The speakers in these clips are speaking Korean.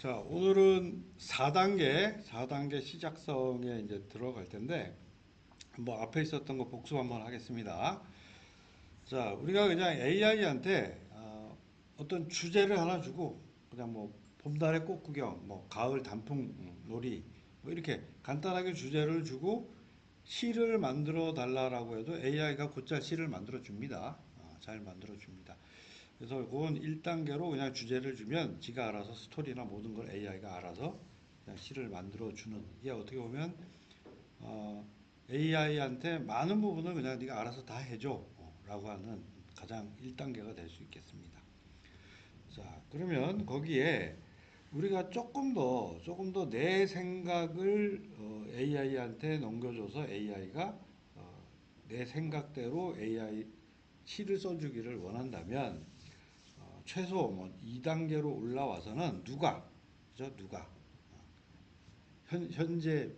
자, 오늘은 4단계 시작성에 이제 들어갈 텐데, 뭐 앞에 있었던 거 복습 한번 하겠습니다. 자, 우리가 그냥 AI한테 어떤 주제를 하나 주고, 그냥 뭐 봄날의 꽃구경, 뭐 가을 단풍 놀이, 뭐 이렇게 간단하게 주제를 주고 시를 만들어 달라라고 해도 AI가 곧잘 시를 만들어 줍니다. 잘 만들어 줍니다. 그래서 그건 1단계로 그냥 주제를 주면 지가 알아서 스토리나 모든 걸 AI가 알아서 그냥 시를 만들어 주는, 이게 어떻게 보면 AI한테 많은 부분을 그냥 네가 알아서 다 해줘 라고 하는 가장 1단계가 될 수 있겠습니다. 자, 그러면 거기에 우리가 조금 더 내 생각을 AI한테 넘겨줘서 AI가 내 생각대로 AI 시를 써주기를 원한다면 최소 뭐 2단계로 올라와서는 누가, 그죠? 누가 현재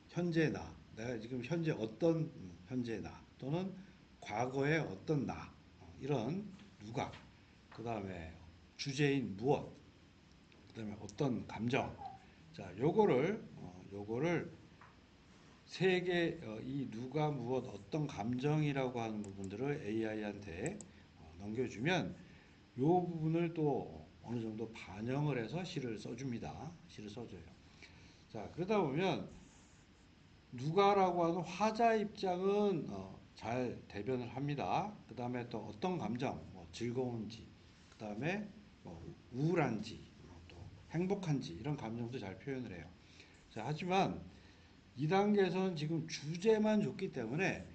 현재 나, 내가 지금 현재 어떤 현재 나 또는 과거의 어떤 나, 이런 누가, 그 다음에 주제인 무엇, 그 다음에 어떤 감정. 자, 요거를 세 개, 이 누가 무엇 어떤 감정이라고 하는 부분들을 AI한테 넘겨주면 요 부분을 또 어느 정도 반영을 해서 시를 써줍니다. 시를 써줘요. 자, 그러다 보면 누가라고 하는 화자 입장은 잘 대변을 합니다. 그 다음에 또 어떤 감정, 뭐 즐거운지, 그 다음에 뭐 우울한지, 또 행복한지 이런 감정도 잘 표현을 해요. 자, 하지만 2단계에서는 지금 주제만 줬기 때문에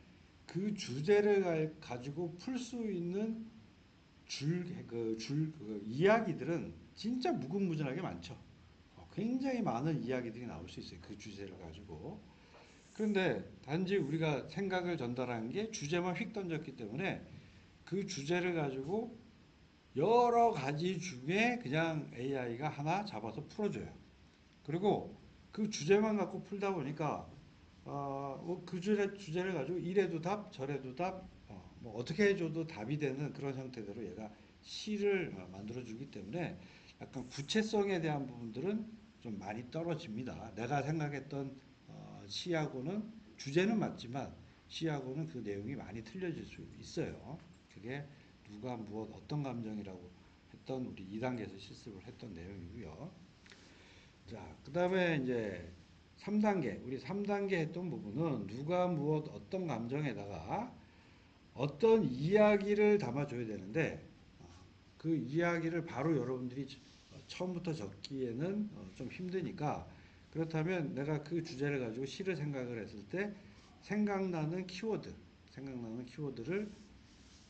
그 주제를 가지고 풀 수 있는 이야기들은 진짜 무궁무진하게 많죠. 굉장히 많은 이야기들이 나올 수 있어요. 그 주제를 가지고. 그런데 단지 우리가 생각을 전달한 게 주제만 휙 던졌기 때문에 그 주제를 가지고 여러 가지 중에 그냥 AI가 하나 잡아서 풀어줘요. 그리고 그 주제만 갖고 풀다 보니까 그 주제를 가지고 이래도 답, 저래도 답, 뭐 어떻게 해줘도 답이 되는 그런 형태대로 얘가 시를 만들어주기 때문에 약간 구체성에 대한 부분들은 좀 많이 떨어집니다. 내가 생각했던 시하고는 주제는 맞지만 시하고는 그 내용이 많이 틀려질 수 있어요. 그게 누가 무엇 어떤 감정이라고 했던 우리 2단계에서 실습을 했던 내용이고요. 자, 그 다음에 이제 3단계, 우리 3단계 했던 부분은 누가 무엇 어떤 감정에다가 어떤 이야기를 담아줘야 되는데 그 이야기를 바로 여러분들이 처음부터 적기에는 좀 힘드니까, 그렇다면 내가 그 주제를 가지고 시를 생각을 했을 때 생각나는 키워드를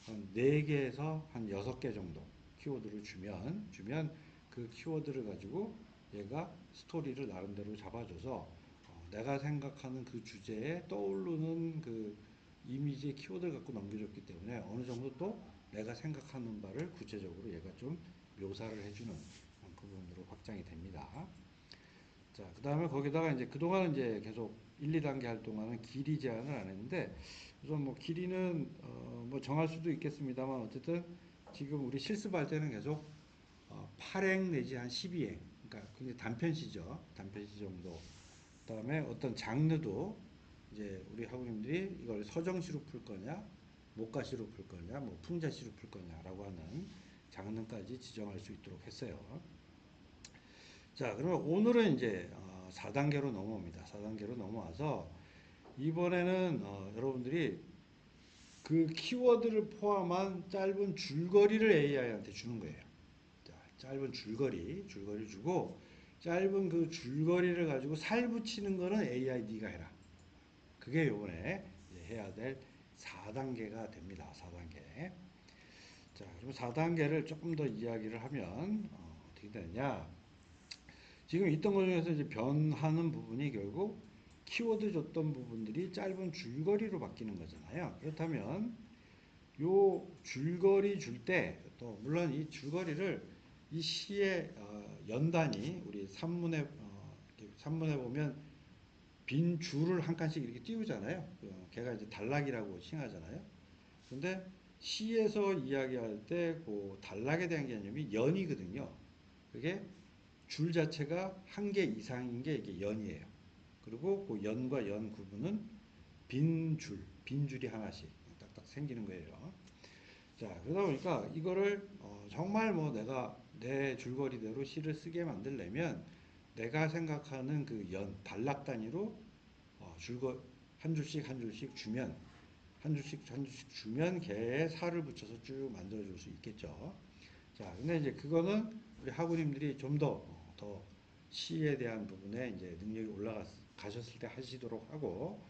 한 4개에서 한 6개 정도 키워드를 주면 그 키워드를 가지고 얘가 스토리를 나름대로 잡아줘서 내가 생각하는 그 주제에 떠오르는 그 이미지의 키워드를 갖고 넘겨줬기 때문에 어느 정도 또 내가 생각하는 바를 구체적으로 얘가 좀 묘사를 해주는 그 부분으로 확장이 됩니다. 자, 그 다음에 거기다가 이제 그동안은 이제 계속 1, 2단계 할 동안은 길이 제한을 안 했는데, 우선 뭐 길이는, 뭐 정할 수도 있겠습니다만, 어쨌든 지금 우리 실습할 때는 계속 8행 내지 한 12행. 그러니까 굉장히 단편시죠. 단편시 정도. 그 다음에 어떤 장르도 이제 우리 학우님들이 이걸 서정시로 풀 거냐, 목가시로 풀 거냐, 뭐 풍자시로 풀 거냐라고 하는 장르까지 지정할 수 있도록 했어요. 자, 그러면 오늘은 이제 4단계로 넘어옵니다. 4단계로 넘어와서 이번에는 여러분들이 그 키워드를 포함한 짧은 줄거리를 AI한테 주는 거예요. 자, 짧은 줄거리 주고 짧은 그 줄거리를 가지고 살 붙이는 거는 AI 네가 해라. 그게 요번에 해야 될 4단계가 됩니다. 4단계. 자, 그럼 4단계를 조금 더 이야기를 하면 어떻게 되느냐? 지금 있던 것 중에서 이제 변하는 부분이 결국 키워드 줬던 부분들이 짧은 줄거리로 바뀌는 거잖아요. 그렇다면 요 줄거리 줄 때 또 물론 이 줄거리를 이 시의 연단이 우리 산문에 보면 빈 줄을 한 칸씩 이렇게 띄우잖아요. 걔가 이제 단락이라고 칭하잖아요. 근데 시에서 이야기할 때 그 단락에 대한 개념이 연이거든요. 그게 줄 자체가 한 개 이상인 게 이게 연이에요. 그리고 그 연과 연 구분은 빈 줄이 하나씩 딱딱 생기는 거예요. 자, 그러다 보니까 이거를 정말 뭐 내가 내 줄거리대로 시를 쓰게 만들려면 내가 생각하는 그 단락 단위로 한 줄씩 한 줄씩 주면 한 줄씩 한 줄씩 주면 걔에 살을 붙여서 쭉 만들어 줄 수 있겠죠. 자, 근데 이제 그거는 우리 학우님들이 좀 더 시에 대한 부분에 이제 능력이 올라가셨을 때 하시도록 하고,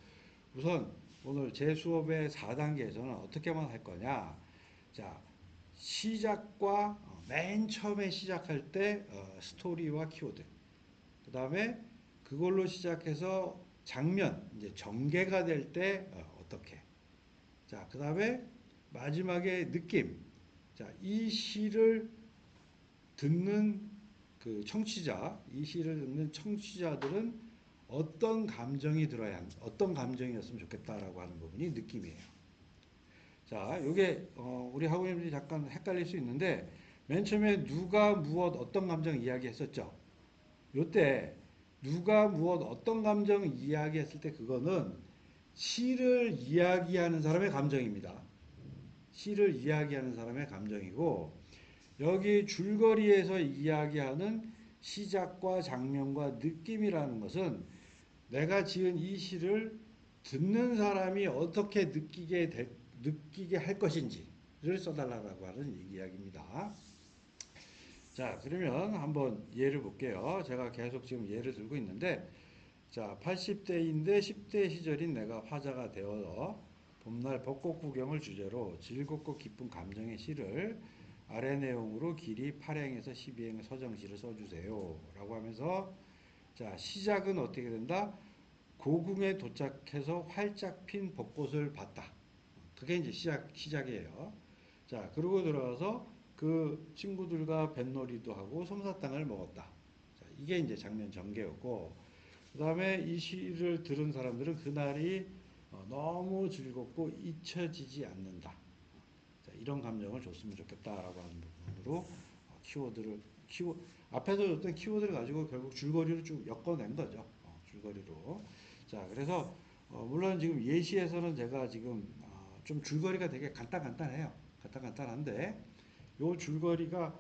우선 오늘 제 수업의 4단계에서는 어떻게만 할 거냐. 자, 시작과 맨 처음에 시작할 때 스토리와 키워드. 그 다음에 그걸로 시작해서 장면, 이제 전개가 될 때 어떻게. 자, 그 다음에 마지막에 느낌. 자, 이 시를 듣는 그 청취자, 이 시를 듣는 청취자들은 어떤 감정이었으면 좋겠다라고 하는 부분이 느낌이에요. 자, 요게 우리 학우님들이 잠깐 헷갈릴 수 있는데 맨 처음에 누가 무엇 어떤 감정 이야기했었죠. 요때 누가 무엇 어떤 감정 이야기했을 때 그거는 시를 이야기하는 사람의 감정입니다. 시를 이야기하는 사람의 감정이고 여기 줄거리에서 이야기하는 시작과 장면과 느낌이라는 것은 내가 지은 이 시를 듣는 사람이 어떻게 느끼게 할 것인지를 써달라고 하는 이야기입니다. 자, 그러면 한번 예를 볼게요. 제가 계속 지금 예를 들고 있는데, 자, 80대인데 10대 시절인 내가 화자가 되어 봄날 벚꽃 구경을 주제로 즐겁고 기쁜 감정의 시를 아래 내용으로 길이 8행에서 12행 서정시를 써주세요. 라고 하면서, 자, 시작은 어떻게 된다? 고궁에 도착해서 활짝 핀 벚꽃을 봤다. 그게 이제 시작이에요. 자, 그러고 들어가서 그 친구들과 뱃놀이도 하고 솜사탕을 먹었다. 자, 이게 이제 장면 전개였고, 그 다음에 이 시를 들은 사람들은 그날이 너무 즐겁고 잊혀지지 않는다. 자, 이런 감정을 줬으면 좋겠다라고 하는 부분으로 키워드를 앞에서 줬던 키워드를 가지고 결국 줄거리로 쭉 엮어낸 거죠. 줄거리로. 자, 그래서 물론 지금 예시에서는 제가 지금 좀 줄거리가 되게 간단해요. 간단한데 요 줄거리가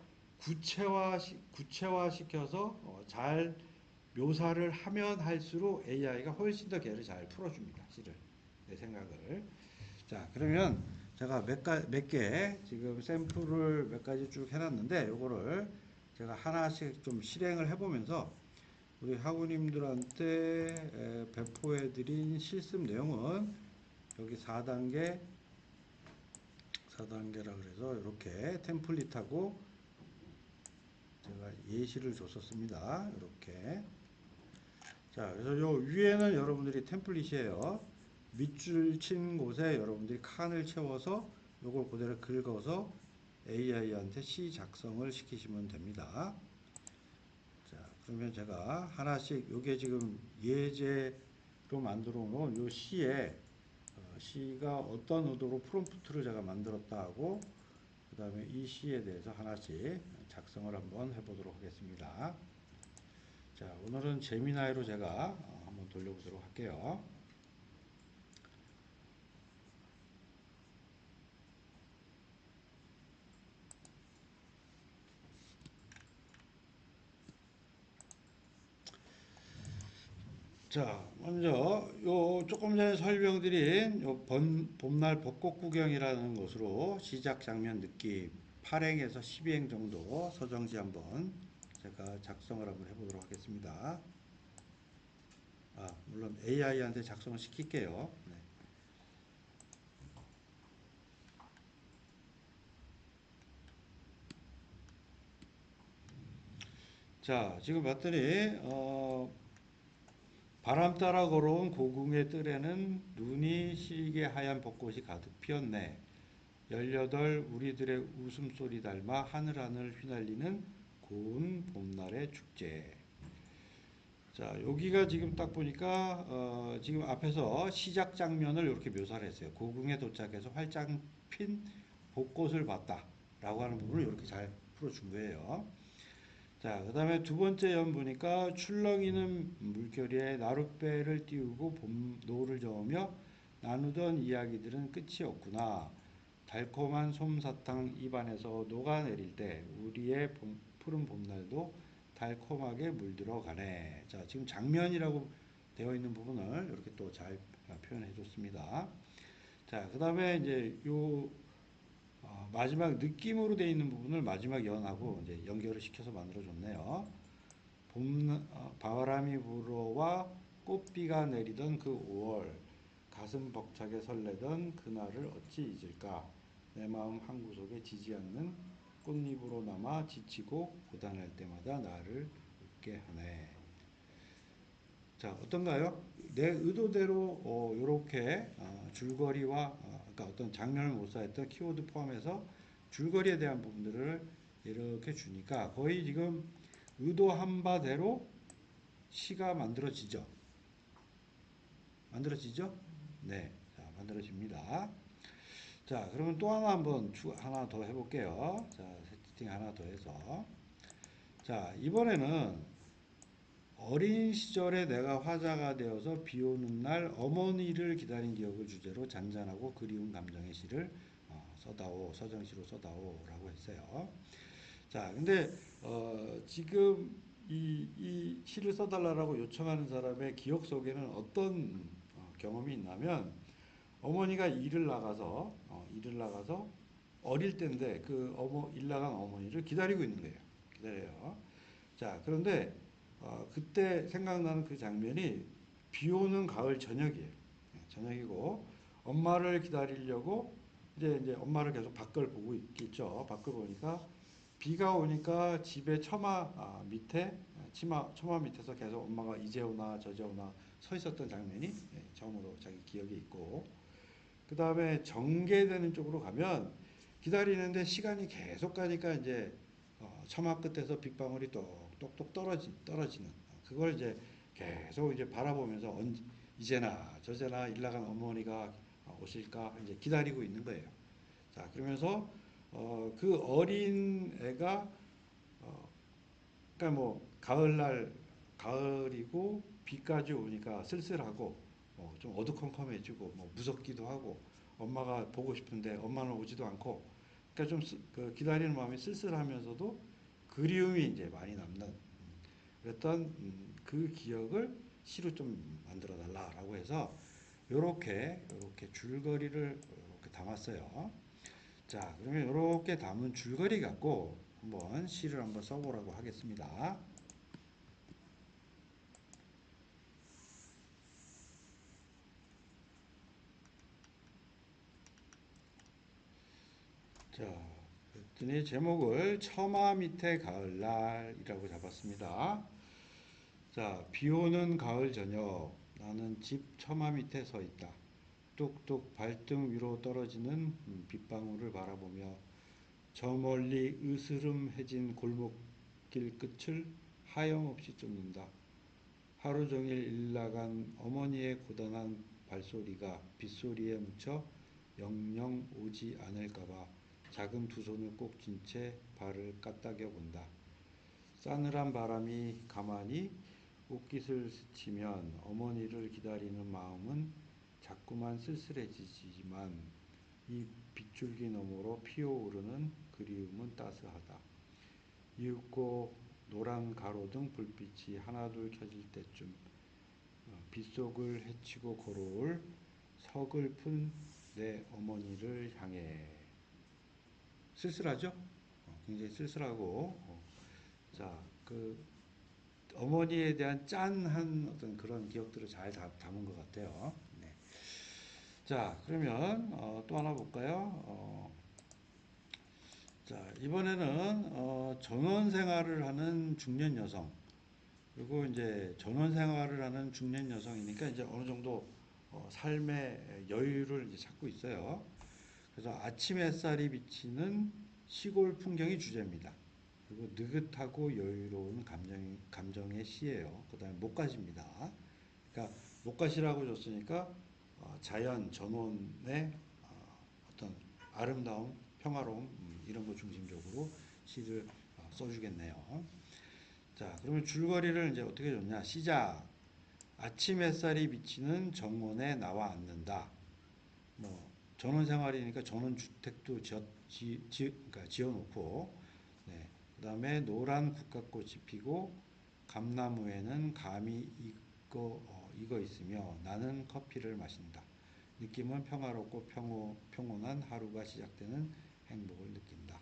구체화시켜서 잘 묘사를 하면 할수록 AI가 훨씬 더 걔를 잘 풀어줍니다. 시를. 내 생각을. 자, 그러면 제가 몇 개 지금 샘플을 몇 가지 쭉 해놨는데 요거를 제가 하나씩 좀 실행을 해보면서 우리 학우님들한테 배포해드린 실습 내용은 여기 4단계라 그래서 이렇게 템플릿하고 제가 예시를 줬었습니다. 이렇게. 자, 그래서 요 위에는 여러분들이 템플릿이에요. 밑줄 친 곳에 여러분들이 칸을 채워서 요걸 그대로 긁어서 AI한테 시 작성을 시키시면 됩니다. 자, 그러면 제가 하나씩 요게 지금 예제로 만들어 놓은 요 시가 어떤 의도로 프롬프트를 제가 만들었다 하고 그 다음에 이 시에 대해서 하나씩 작성을 한번 해보도록 하겠습니다. 자, 오늘은 제미나이로 제가 한번 돌려보도록 할게요. 자, 먼저 요 조금 전에 설명드린 요 봄날 벚꽃 구경이라는 것으로 시작 장면 느낌 8행에서 12행 정도 서정시 한번 제가 작성을 한번 해보도록 하겠습니다. 물론 AI한테 작성을 시킬게요. 네. 자, 지금 봤더니 바람 따라 걸어온 고궁의 뜰에는 눈이 시리게 하얀 벚꽃이 가득 피었네. 18 우리들의 웃음소리 닮아 하늘 휘날리는 고운 봄날의 축제. 자, 여기가 지금 딱 보니까 지금 앞에서 시작 장면을 이렇게 묘사를 했어요. 고궁에 도착해서 활짝 핀 벚꽃을 봤다 라고 하는 부분을 이렇게 잘 풀어준 거예요. 자, 그 다음에 두 번째 연 보니까 출렁이는 물결에 나룻배를 띄우고 노를 저으며 나누던 이야기들은 끝이 없구나. 달콤한 솜사탕 입안에서 녹아내릴 때 우리의 푸른 봄날도 달콤하게 물들어가네. 자, 지금 장면이라고 되어 있는 부분을 이렇게 또 잘 표현해 줬습니다. 자, 그 다음에 이제 요 마지막 느낌으로 되어 있는 부분을 마지막 연하고 이제 연결을 시켜서 만들어 줬네요. 바람이 불어와 꽃비가 내리던 그 5월 가슴 벅차게 설레던 그날을 어찌 잊을까 내 마음 한구석에 지지 않는 꽃잎으로 남아 지치고 고단할 때마다 나를 웃게 하네. 자, 어떤가요? 내 의도대로 이렇게 줄거리와 그러니까 어떤 장면을 모사했던 키워드 포함해서 줄거리에 대한 부분들을 이렇게 주니까 거의 지금 의도한 바대로 시가 만들어지죠. 만들어지죠? 네, 자, 만들어집니다. 자, 그러면 또 하나 한번 하나 더 해볼게요. 자, 세팅 하나 더 해서 자, 이번에는 어린 시절에 내가 화자가 되어서 비 오는 날 어머니를 기다린 기억을 주제로 잔잔하고 그리운 감정의 시를 써다오, 서정시로 써다오라고 했어요. 자, 근데 지금 이 시를 써달라고 요청하는 사람의 기억 속에는 어떤 경험이 있냐면 어머니가 일을 나가서 어릴 때인데 그 일 나간 어머니를 기다리고 있는 거예요. 기다려요. 자, 그런데 그때 생각나는 그 장면이 비 오는 가을 저녁이에요. 예, 저녁이고 엄마를 기다리려고 이제 엄마를 계속 밖을 보고 있겠죠. 밖을 보니까 비가 오니까 집에 밑에 처마 밑에서 계속 엄마가 이제 오나 저제 오나 서 있었던 장면이 처음으로 자기 기억에 있고 그 다음에 전개되는 쪽으로 가면 기다리는데 시간이 계속 가니까 이제 처마 끝에서 빗방울이 똑똑똑 떨어지는 그걸 이제 계속 이제 바라보면서 이제나 저제나 일 나간 어머니가 오실까 이제 기다리고 있는 거예요. 자, 그러면서 그 어린 애가 그러니까 뭐 가을이고 비까지 오니까 쓸쓸하고 좀 어두컴컴해지고 뭐 무섭기도 하고 엄마가 보고 싶은데 엄마는 오지도 않고 그러니까 좀 그 기다리는 마음이 쓸쓸하면서도 그리움이 이제 많이 남는 그랬던 그 기억을 시로 좀 만들어 달라라고 해서 요렇게 줄거리를 이렇게 담았어요. 자, 그러면 이렇게 담은 줄거리 갖고 한번 시를 한번 써보라고 하겠습니다. 자, 그랬더니 제목을 처마 밑에 가을날이라고 잡았습니다. 자, 비 오는 가을 저녁 나는 집 처마 밑에 서 있다. 뚝뚝 발등 위로 떨어지는 빗방울을 바라보며 저 멀리 으스름해진 골목길 끝을 하염없이 쫓는다. 하루 종일 일 나간 어머니의 고단한 발소리가 빗소리에 묻혀 영영 오지 않을까봐 작은 두 손을 꼭 쥔 채 발을 까딱여 본다. 싸늘한 바람이 가만히 옷깃을 스치면 어머니를 기다리는 마음은 자꾸만 쓸쓸해지지만 이 빗줄기 너머로 피어오르는 그리움은 따스하다. 이윽고 노란 가로등 불빛이 하나둘 켜질 때쯤 빗속을 헤치고 걸어올 서글픈 내 어머니를 향해 쓸쓸하죠? 굉장히 쓸쓸하고 자, 그 어머니에 대한 짠한 어떤 그런 기억들을 잘 담은 것 같아요. 네. 자, 그러면 또 하나 볼까요? 자, 이번에는 전원 생활을 하는 중년 여성 그리고 이제 전원 생활을 하는 중년 여성이니까 이제 어느 정도 삶의 여유를 이제 찾고 있어요. 그래서 아침 햇살이 비치는 시골 풍경이 주제입니다. 그리고 느긋하고 여유로운 감정의 시예요. 그 다음에 목가시입니다. 그러니까 목가시라고 줬으니까 자연 전원의 어떤 아름다움, 평화로움 이런 거 중심적으로 시를 써주겠네요. 자, 그러면 줄거리를 이제 어떻게 줬냐? 시작. 아침 햇살이 비치는 정원에 나와 앉는다. 뭐 전원 생활이니까 전원 주택도 그러니까 지어놓고, 네. 그다음에 노란 국화꽃이 피고 감나무에는 감이 익어 있으며 나는 커피를 마신다. 느낌은 평화롭고 평온한 하루가 시작되는 행복을 느낀다.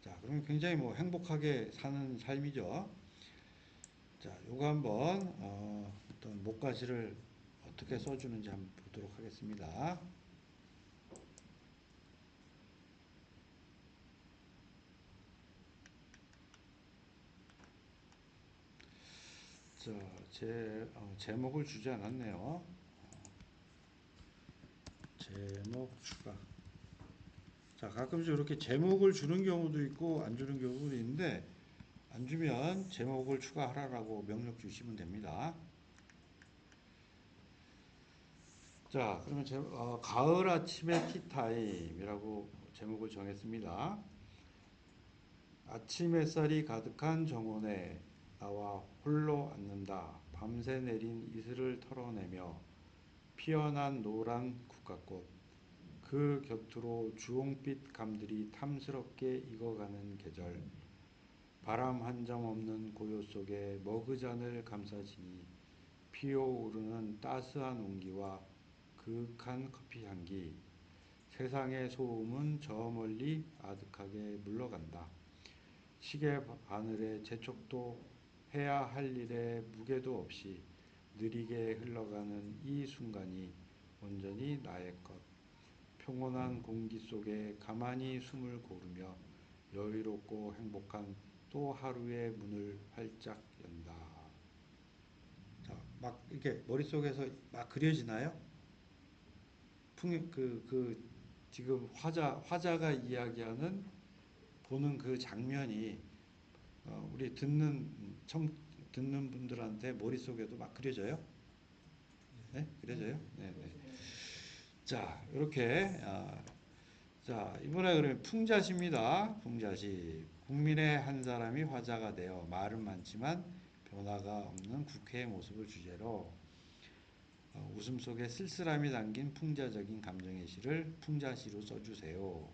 자, 그러면 굉장히 뭐 행복하게 사는 삶이죠. 자, 요거 한번 어떤 목가시를 어떻게 써주는지 한번 보도록 하겠습니다. 자, 제목을 주지 않았네요. 제목 추가. 자, 가끔씩 이렇게 제목을 주는 경우도 있고 안 주는 경우도 있는데 안 주면 제목을 추가하라고 명령 주시면 됩니다. 자, 그러면 가을 아침의 티타임이라고 제목을 정했습니다. 아침 햇살이 가득한 정원에 나와 홀로 앉는다. 밤새 내린 이슬을 털어내며 피어난 노란 국화꽃. 그 곁으로 주홍빛 감들이 탐스럽게 익어가는 계절. 바람 한 점 없는 고요 속에 머그잔을 감싸지니 피어오르는 따스한 온기와 그윽한 커피 향기. 세상의 소음은 저 멀리 아득하게 물러간다. 시계 바늘의 재촉도 해야 할 일의 무게도 없이 느리게 흘러가는 이 순간이 온전히 나의 것. 평온한 공기 속에 가만히 숨을 고르며 여유롭고 행복한 또 하루의 문을 활짝 연다. 자, 막 이렇게 머릿속에서 막 그려지나요? 지금 화자가 이야기하는 보는 그 장면이 우리 듣는 분들한테 머릿속에도 막 그려져요? 네? 그려져요? 네, 네. 자, 이렇게 자, 이번에 그러면 풍자시입니다. 풍자시. 국민의 한 사람이 화자가 되어 말은 많지만 변화가 없는 국회의 모습을 주제로 웃음 속에 쓸쓸함이 담긴 풍자적인 감정의 시를 풍자시로 써주세요.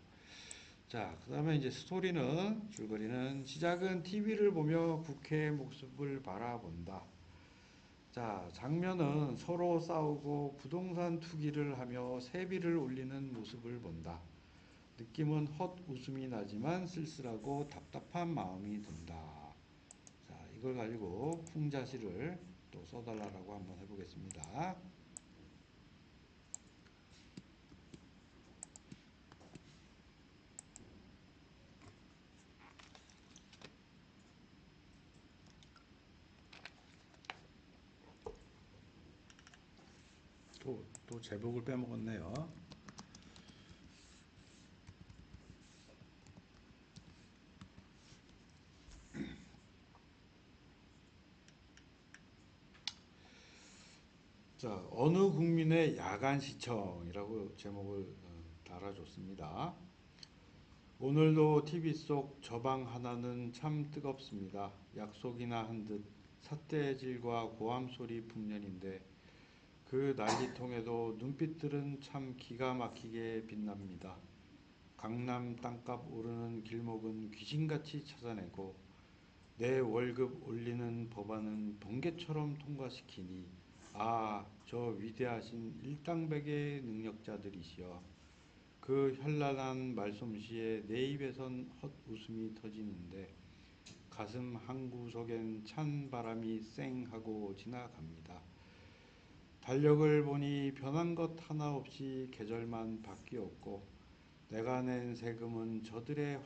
자, 그 다음에 이제 스토리는, 줄거리는 시작은 TV를 보며 국회의 모습을 바라본다. 자, 장면은 서로 싸우고 부동산 투기를 하며 세비를 올리는 모습을 본다. 느낌은 헛웃음이 나지만 쓸쓸하고 답답한 마음이 든다. 자, 이걸 가지고 풍자시를 또 써달라고 한번 해보겠습니다. 또 제목을 빼먹었네요. 자, 어느 국민의 야간 시청이라고 제목을 달아줬습니다. 오늘도 TV 속 저 방 하나는 참 뜨겁습니다. 약속이나 한 듯 삿대질과 고함 소리 풍년인데 그 난리통에도 눈빛들은 참 기가 막히게 빛납니다. 강남 땅값 오르는 길목은 귀신같이 찾아내고 내 월급 올리는 법안은 번개처럼 통과시키니 저 위대하신 일당백의 능력자들이시여. 그 현란한 말솜씨에 내 입에선 헛웃음이 터지는데 가슴 한구석엔 찬 바람이 쌩 하고 지나갑니다. 달력을 보니 변한 것 하나 없이 계절만 바뀌었고 내가 낸 세금은 저들의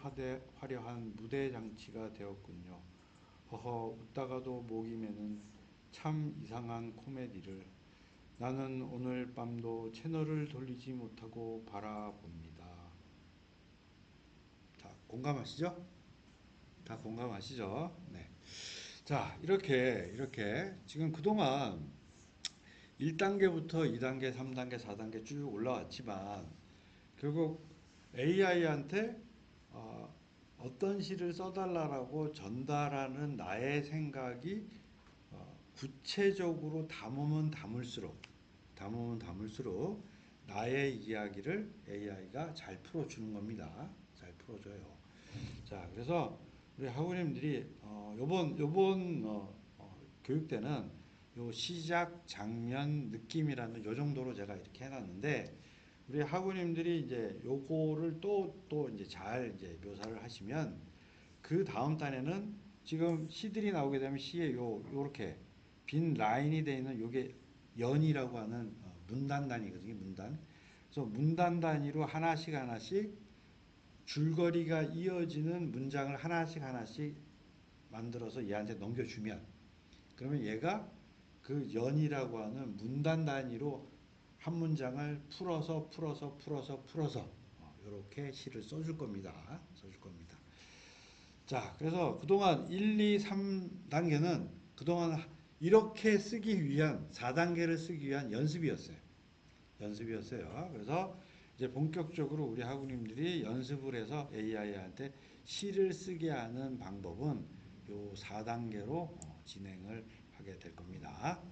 화려한 무대 장치가 되었군요. 허허 웃다가도 목이 메는 참 이상한 코미디를 나는 오늘 밤도 채널을 돌리지 못하고 바라봅니다. 자, 공감하시죠? 다 공감하시죠? 네. 자, 이렇게 지금 그동안 1단계부터 2단계, 3단계, 4단계 쭉 올라왔지만 결국 AI한테 어떤 시를 써달라고 전달하는 나의 생각이 구체적으로 담으면 담을수록 나의 이야기를 AI가 잘 풀어주는 겁니다. 잘 풀어줘요. 자, 그래서 우리 학우님들이 요번 교육 때는 요 시작, 장면, 느낌이라는 요 정도로 제가 이렇게 해놨는데 우리 학우님들이 이제 요거를 또 이제 잘 이제 묘사를 하시면 그 다음 단에는 지금 시들이 나오게 되면 시에 요렇게 빈 라인이 되어 있는 요게 연이라고 하는 문단 단위거든요. 문단. 그래서 문단 단위로 하나씩 줄거리가 이어지는 문장을 하나씩 만들어서 얘한테 넘겨주면 그러면 얘가 그 연이라고 하는 문단 단위로 한 문장을 풀어서 이렇게 시를 써줄 겁니다. 써줄 겁니다. 자, 그래서 그동안 1, 2, 3단계는 그동안 이렇게 쓰기 위한 4단계를 쓰기 위한 연습이었어요. 연습이었어요. 그래서 이제 본격적으로 우리 학우님들이 연습을 해서 AI한테 시를 쓰게 하는 방법은 요 4단계로 진행을 하게 될 겁니다.